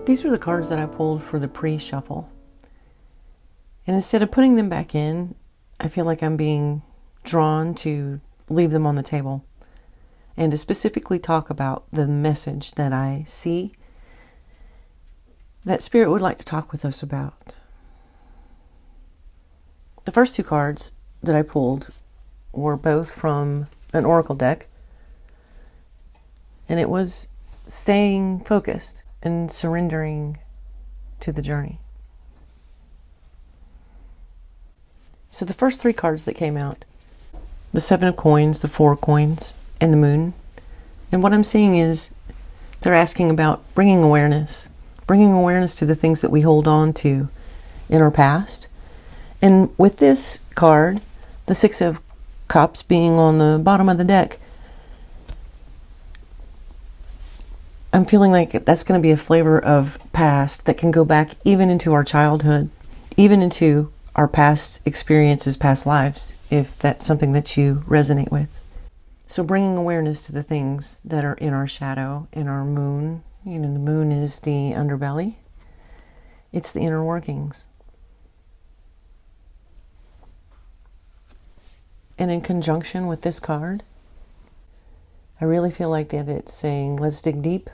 These are the cards that I pulled for the pre-shuffle. And instead of putting them back in, I feel like I'm being drawn to leave them on the table and to specifically talk about the message that I see that Spirit would like to talk with us about. The first two cards that I pulled were both from an oracle deck, and it was staying focused and surrendering to the journey. So the first three cards that came out, the 7 of coins, the 4 of coins, and the moon. And what I'm seeing is they're asking about bringing awareness to the things that we hold on to in our past. And with this card, the 6 of cups being on the bottom of the deck, I'm feeling like that's going to be a flavor of past that can go back even into our childhood, even into our past experiences, past lives, if that's something that you resonate with. So bringing awareness to the things that are in our shadow, in our moon. You know, the moon is the underbelly. It's the inner workings. And in conjunction with this card, I really feel like that it's saying, let's dig deep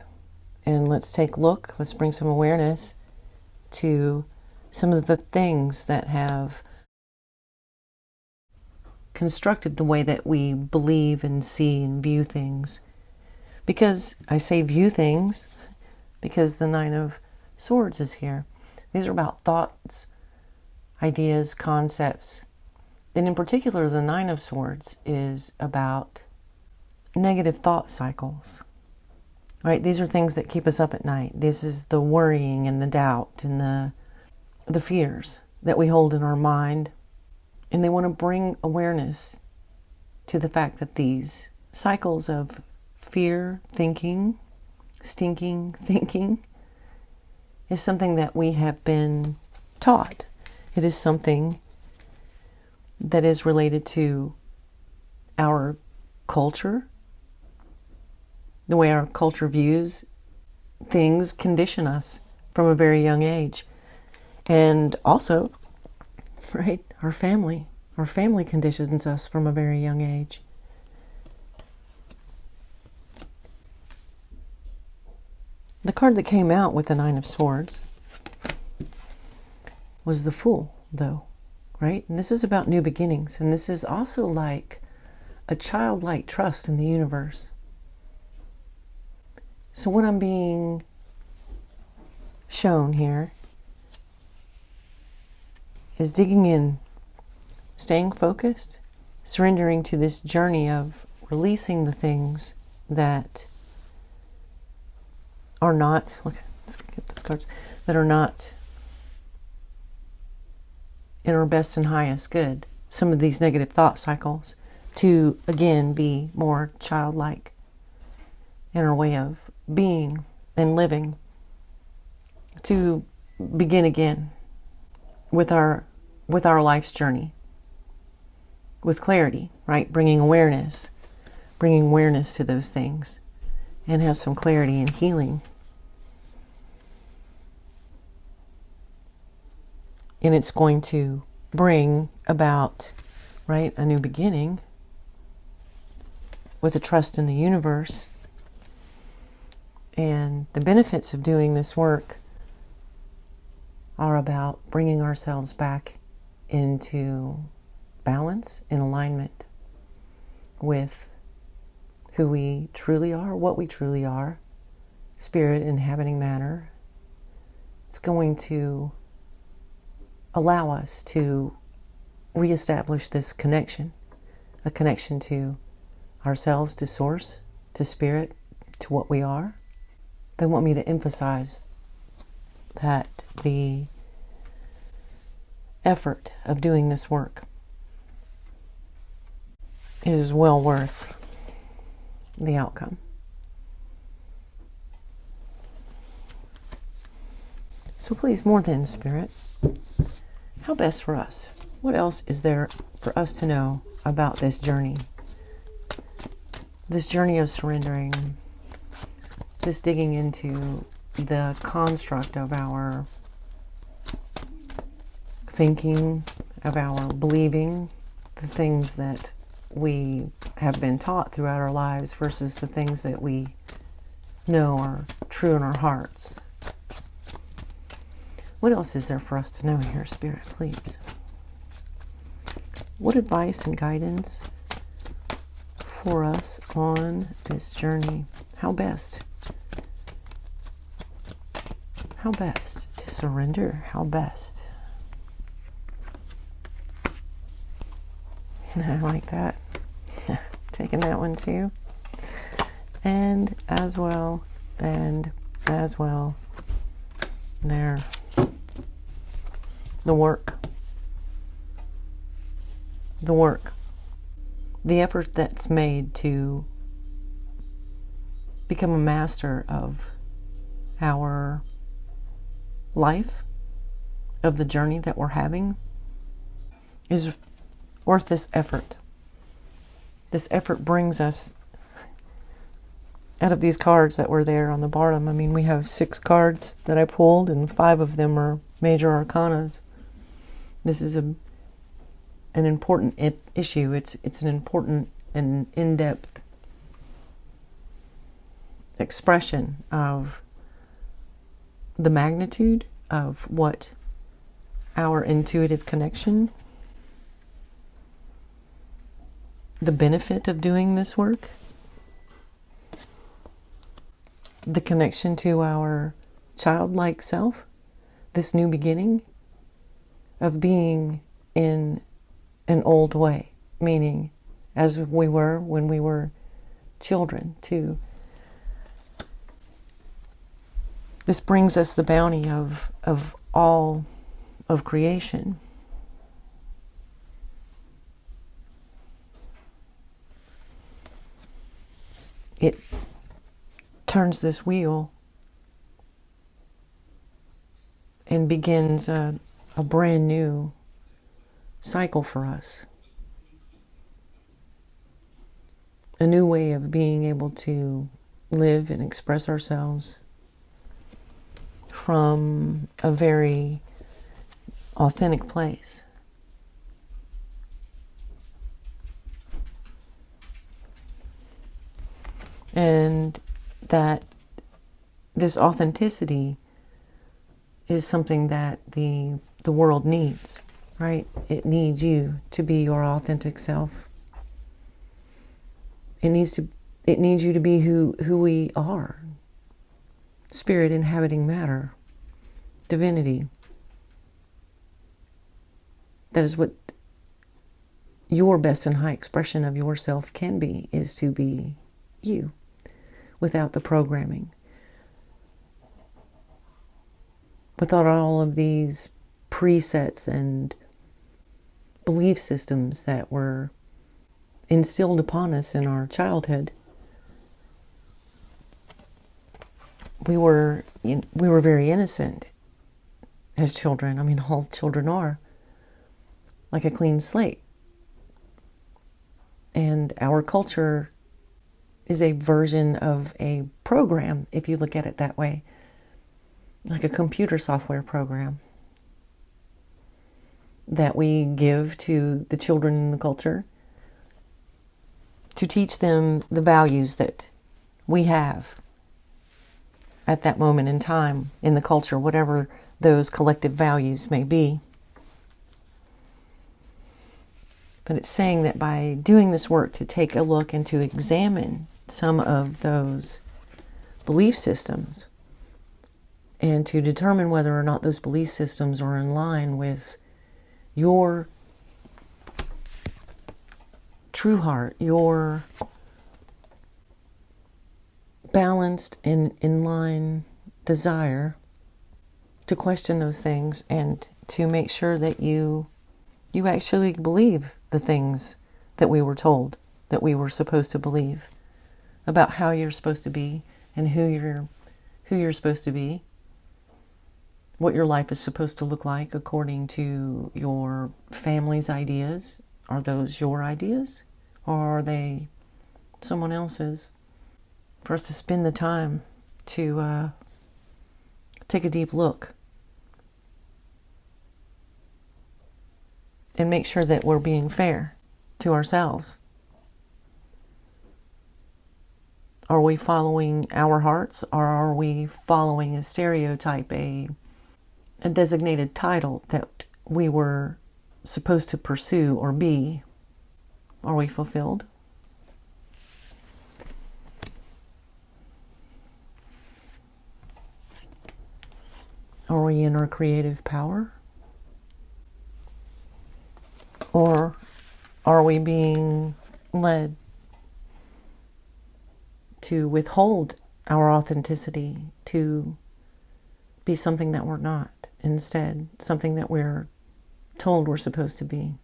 and let's take a look. Let's bring some awareness to some of the things that have constructed the way that we believe and see and view things. Because I say view things because the 9 of Swords is here. These are about thoughts, ideas, concepts. And in particular, the 9 of Swords is about negative thought cycles. Right? These are things that keep us up at night. This is the worrying and the doubt and the fears that we hold in our mind. And they want to bring awareness to the fact that these cycles of fear thinking, stinking thinking, is something that we have been taught. It is something that is related to our culture. The way our culture views things condition us from a very young age. And also, right, our family conditions us from a very young age. The card that came out with the 9 of Swords was the Fool, though, right? And this is about new beginnings. And this is also like a childlike trust in the universe. So what I'm being shown here is digging in, staying focused, surrendering to this journey of releasing the things that are not, let's get those cards, that are not in our best and highest good. Some of these negative thought cycles to, again, be more childlike in our way of being and living, to begin again with our life's journey with clarity, right? Bringing awareness to those things and have some clarity and healing. And it's going to bring about, right, a new beginning with a trust in the universe. And the benefits of doing this work are about bringing ourselves back into balance, in alignment with who we truly are, what we truly are, spirit inhabiting matter. It's going to allow us to reestablish this connection, a connection to ourselves, to source, to spirit, to what we are. They want me to emphasize that the effort of doing this work is well worth the outcome. So please, more than Spirit, how best for us? What else is there for us to know about this journey? This journey of surrendering, this digging into the construct of our thinking, of our believing, the things that we have been taught throughout our lives versus the things that we know are true in our hearts. What else is there for us to know here, Spirit, please? What advice and guidance for us on this journey? How best to surrender? How best? I like that. Taking that one too. And as well. There. The work. The effort that's made to become a master of our life, of the journey that we're having, is worth this effort. This effort brings us out of these cards that were there on the bottom. I mean, we have 6 cards that I pulled, and 5 of them are major arcanas. This is an important issue. It's an important and in-depth expression of the magnitude of what our intuitive connection, the benefit of doing this work, the connection to our childlike self, this new beginning of being in an old way, meaning as we were when we were children, to this brings us the bounty of all of creation. It turns this wheel and begins a brand new cycle for us. A new way of being able to live and express ourselves from a very authentic place. And that this authenticity is something that the world needs, right? It needs you to be your authentic self. It needs you to be who we are. Spirit inhabiting matter. Divinity. That is what your best and high expression of yourself can be, is to be you, without the programming. Without all of these presets and belief systems that were instilled upon us in our childhood. We were very innocent as children. I mean, all children are, like a clean slate. And our culture is a version of a program, if you look at it that way, like a computer software program that we give to the children in the culture to teach them the values that we have at that moment in time in the culture, whatever those collective values may be. But it's saying that by doing this work to take a look and to examine some of those belief systems and to determine whether or not those belief systems are in line with your true heart, your balanced and in line desire to question those things and to make sure that you actually believe the things that we were told that we were supposed to believe about how you're supposed to be and who you're supposed to be, what your life is supposed to look like according to your family's ideas. Are those your ideas, or are they someone else's? For us to spend the time to take a deep look and make sure that we're being fair to ourselves. Are we following our hearts, or are we following a stereotype, a designated title that we were supposed to pursue or be? Are we fulfilled? Are we in our creative power? Or are we being led to withhold our authenticity, to be something that we're not, instead something that we're told we're supposed to be?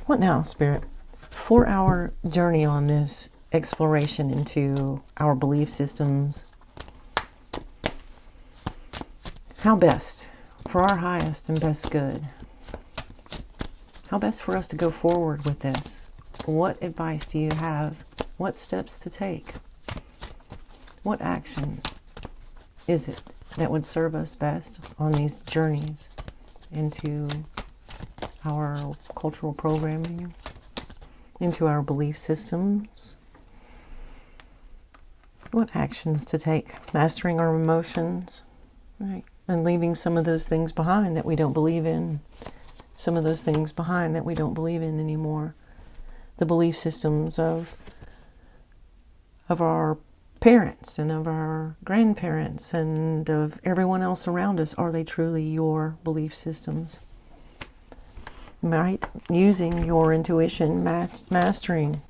What now, Spirit? For our journey on this exploration into our belief systems, how best, for our highest and best good, how best for us to go forward with this? What advice do you have? What steps to take? What action is it that would serve us best on these journeys into our cultural programming, into our belief systems? What actions to take? Mastering our emotions, right? And leaving some of those things behind that we don't believe in. Some of those things behind that we don't believe in anymore. The belief systems of our parents and of our grandparents and of everyone else around us. Are they truly your belief systems? Right? Using your intuition, mastering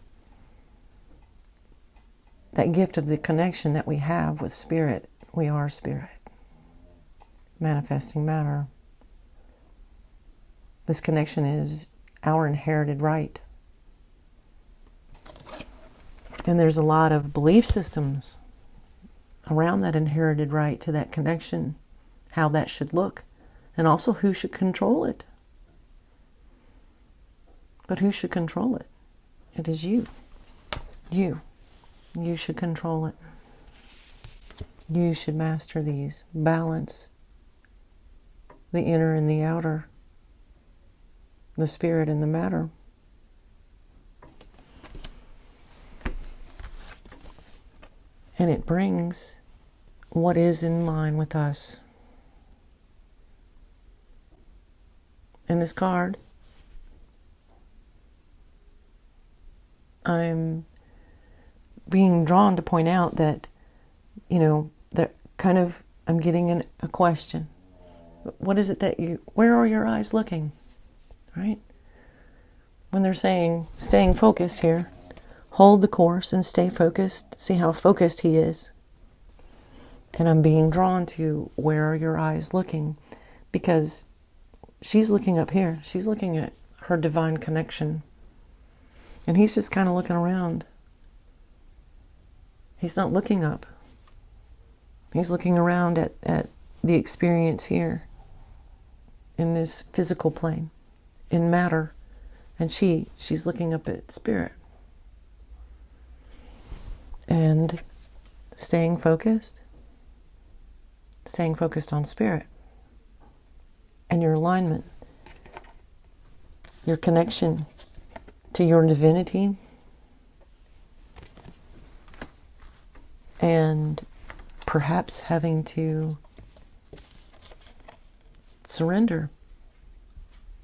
that gift of the connection that we have with Spirit. We are Spirit, manifesting matter. This connection is our inherited right. And there's a lot of belief systems around that inherited right to that connection, how that should look, and also who should control it. But who should control it? It is you. You. You should control it. You should master these. Balance the inner and the outer, the spirit and the matter. And it brings what is in line with us. And this card, I'm being drawn to point out that, that kind of, I'm getting a question. What is it that where are your eyes looking? Right? When they're saying, staying focused here, hold the course and stay focused. See how focused he is. And I'm being drawn to, where are your eyes looking? Because she's looking up here. She's looking at her divine connection. And he's just kind of looking around. He's not looking up. He's looking around at the experience here in this physical plane, in matter. And she's looking up at Spirit. And staying focused on Spirit. And your alignment, your connection to your divinity, and perhaps having to surrender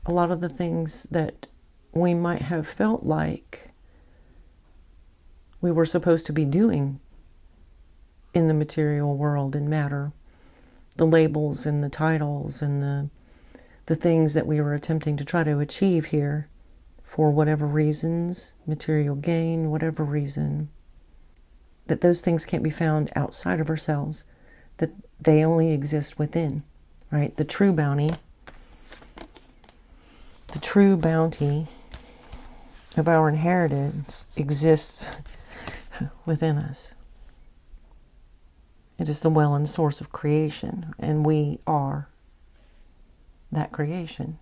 a lot of the things that we might have felt like we were supposed to be doing in the material world, in matter. The labels and the titles and the things that we were attempting to try to achieve here for whatever reasons, material gain, whatever reason, that those things can't be found outside of ourselves, that they only exist within, right? The true bounty of our inheritance exists within us. It is the well and source of creation, and we are that creation.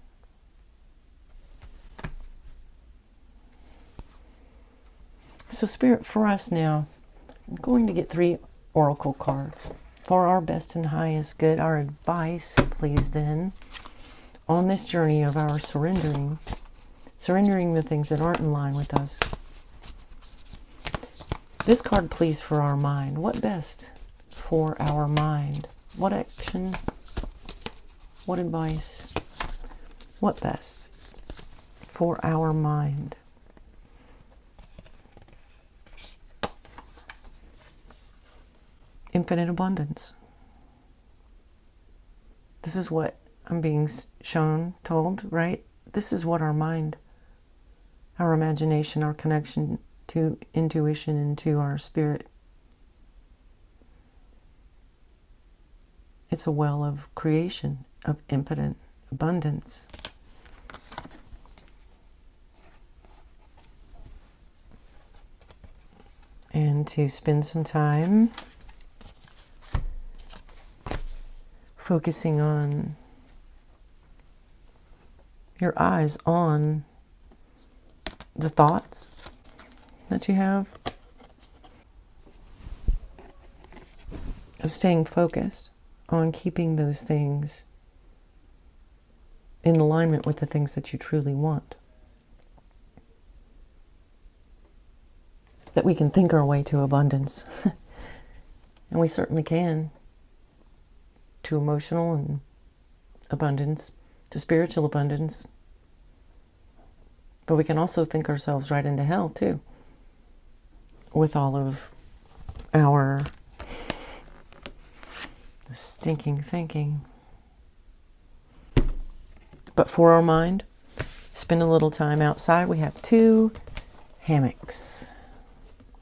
So Spirit, for us now, I'm going to get 3 oracle cards. For our best and highest good, our advice, please then, on this journey of our surrendering the things that aren't in line with us. This card, please, for our mind. What best for our mind? What action? What advice? What best for our mind? Infinite abundance. This is what I'm being told, right? This is what our mind, our imagination, our connection to intuition and to our spirit. It's a well of creation, of infinite abundance. And to spend some time focusing on your eyes on the thoughts that you have, of staying focused on keeping those things in alignment with the things that you truly want. That we can think our way to abundance. And we certainly can. To emotional and abundance, to spiritual abundance. But we can also think ourselves right into hell too, with all of our stinking thinking. But for our mind, spend a little time outside. We have 2 hammocks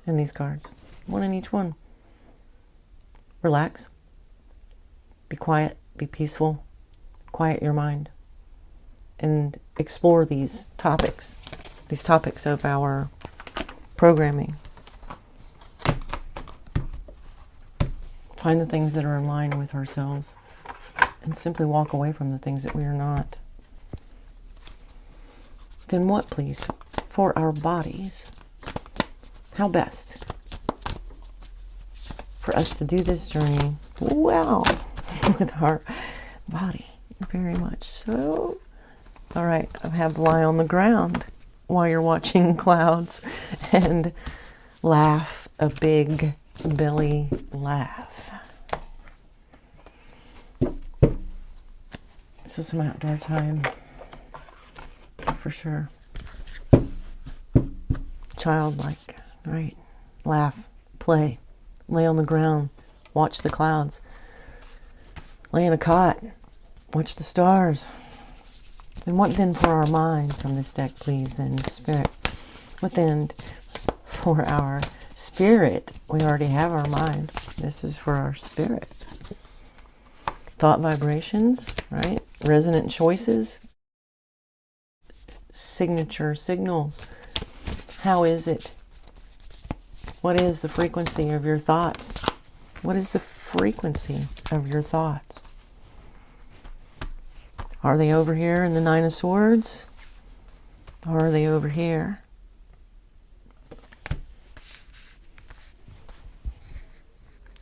in these cards, 1 in each one. Relax. Be quiet, be peaceful, quiet your mind, and explore these topics of our programming. Find the things that are in line with ourselves and simply walk away from the things that we are not. Then what, please, for our bodies? How best for us to do this journey well with our body? Very much so. All right, I have lie on the ground while you're watching clouds and laugh a big belly laugh. So some outdoor time for sure. Childlike, right? Laugh, play, lay on the ground, watch the clouds, lay in a cot, watch the stars. And what then for our mind from this deck, please, then Spirit? What then for our spirit? We already have our mind. This is for our spirit. Thought vibrations, right? Resonant choices. Signature signals. How is it? What is the frequency of your thoughts? What is the frequency of your thoughts? Are they over here in the 9 of Swords? Or are they over here?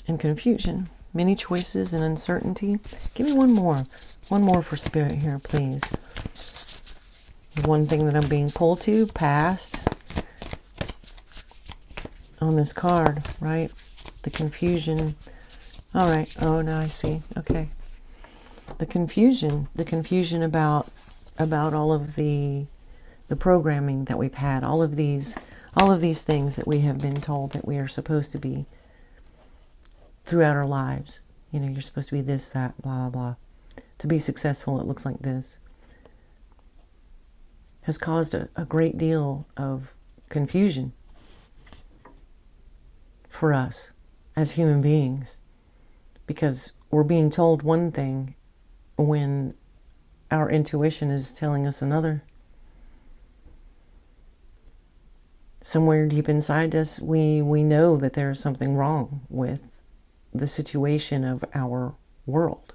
In confusion, many choices and uncertainty. Give me one more. One more for Spirit here, please. One thing that I'm being pulled to, past, on this card, right? The confusion. All right. Oh, now I see. Okay. The confusion about all of the programming that we've had, all of these things that we have been told that we are supposed to be throughout our lives. You know, you're supposed to be this, that, blah, blah, blah. To be successful, it looks like this. Has caused a great deal of confusion for us as human beings, because we're being told one thing when our intuition is telling us another. Somewhere deep inside us, we know that there is something wrong with the situation of our world.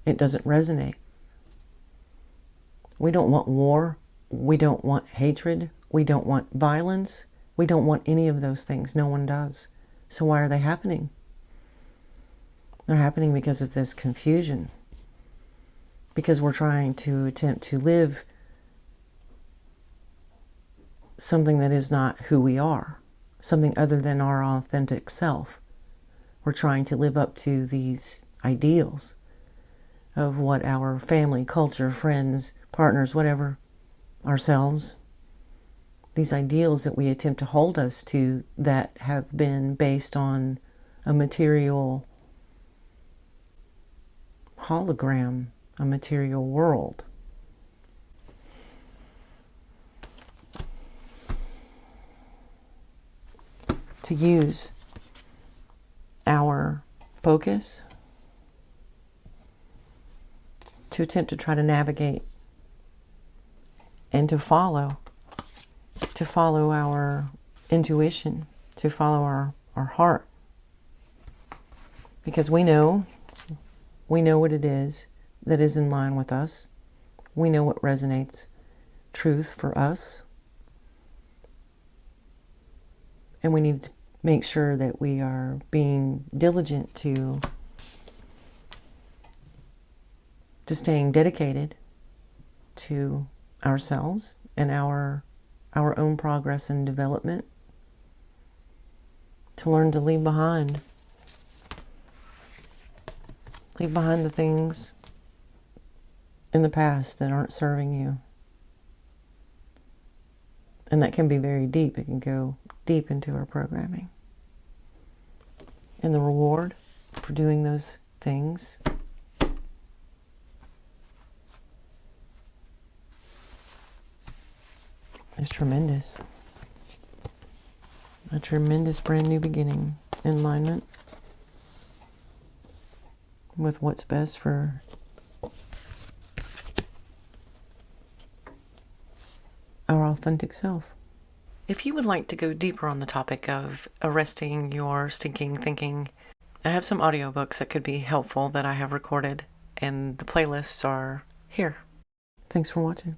It doesn't resonate. We don't want war. We don't want hatred. We don't want violence. We don't want any of those things. No one does. So why are they happening? They're happening because of this confusion. Because we're trying to attempt to live something that is not who we are, something other than our authentic self. We're trying to live up to these ideals of what our family, culture, friends, partners, whatever, ourselves, these ideals that we attempt to hold us to that have been based on a material hologram, a material world. To use our focus to attempt to try to navigate and to follow our intuition, to follow our heart. Because we know what it is that is in line with us. We know what resonates truth for us. And we need to make sure that we are being diligent to staying dedicated to ourselves and our own progress and development, to learn to leave behind the things in the past that aren't serving you. And that can be very deep. It can go deep into our programming. And the reward for doing those things is tremendous. A tremendous brand new beginning in alignment with what's best for our authentic self. If you would like to go deeper on the topic of arresting your stinking thinking, I have some audiobooks that could be helpful that I have recorded, and the playlists are here. Thanks for watching.